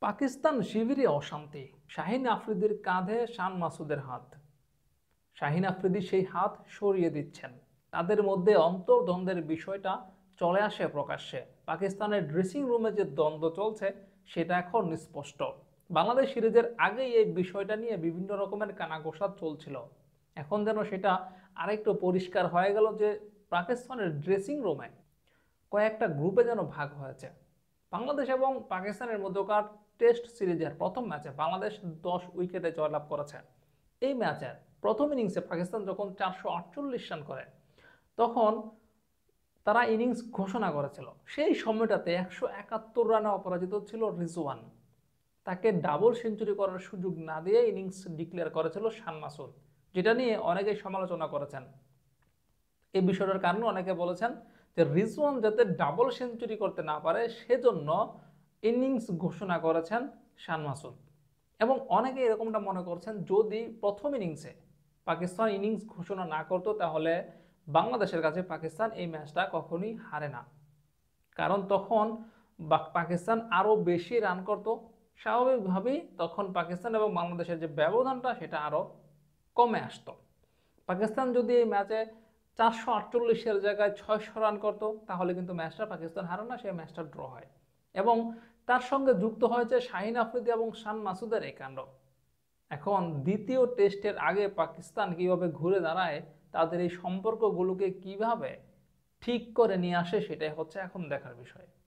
পাকিস্তান শিবিরে অশান্তি, শাহিন আফ্রিদির কাঁধে শান মাসুদের হাত। শাহিন আফ্রিদি সেই হাত সরিয়ে দিচ্ছেন। তাদের মধ্যে অন্তর্দ্বন্দ্বের বিষয়টা চলে আসে প্রকাশ্যে। পাকিস্তানের ড্রেসিং রুমে যে দ্বন্দ্ব চলছে সেটা এখন স্পষ্ট। বাংলাদেশ সিরিজের আগেই এই বিষয়টা নিয়ে বিভিন্ন রকমের কানাঘোষা চলছিল। এখন যেন সেটা আরেকটু পরিষ্কার হয়ে গেল যে পাকিস্তানের ড্রেসিং রুমে কয়েকটা গ্রুপে যেন ভাগ হয়েছে। বাংলাদেশ এবং পাকিস্তানের মধ্যকার টেস্ট সিরিজের প্রথম ম্যাচে বাংলাদেশ 10 উইকেটে জয়লাভ করেছে। এই ম্যাচের প্রথম ইনিংসে পাকিস্তান যখন 448 রান করে, তখন তারা ইনিংস ঘোষণা করেছিল। সেই সময়টাতে 171 রানে অপরাজিত ছিল রিজওয়ান। তাকে ডাবল সেঞ্চুরি করার সুযোগ না দিয়ে ইনিংস ডিক্লেয়ার করেছিল শান মাসুদ, যেটা নিয়ে অনেকেই সমালোচনা করেছেন। এই বিষয়টার কারণে অনেকে বলেছেন যে রিজওয়ান যাতে ডাবল সেঞ্চুরি করতে না পারে সেজন্য ইনিংস ঘোষণা করেছেন শান মাসুদ। এবং অনেকে এরকমটা মনে করছেন যদি প্রথম ইনিংসে পাকিস্তান ইনিংস ঘোষণা না করতো তাহলে বাংলাদেশের কাছে পাকিস্তান এই ম্যাচটা কখনোই হারে না। কারণ তখন পাকিস্তান আরও বেশি রান করত, স্বাভাবিকভাবেই তখন পাকিস্তান এবং বাংলাদেশের যে ব্যবধানটা সেটা আরও কমে আসতো। পাকিস্তান যদি এই ম্যাচে 448-এর জায়গায় 600 রান করতো তাহলে কিন্তু ম্যাচটা পাকিস্তান হারে না, সেই ম্যাচটা ড্র হয়। এবং তার সঙ্গে যুক্ত হয়েছে শাহিন আফ্রিদি এবং শান মাসুদের এই কাণ্ড। এখন দ্বিতীয় টেস্টের আগে পাকিস্তান কিভাবে ঘুরে দাঁড়ায়, তাদের এই সম্পর্কগুলোকে কিভাবে ঠিক করে নিয়ে আসে, সেটাই হচ্ছে এখন দেখার বিষয়।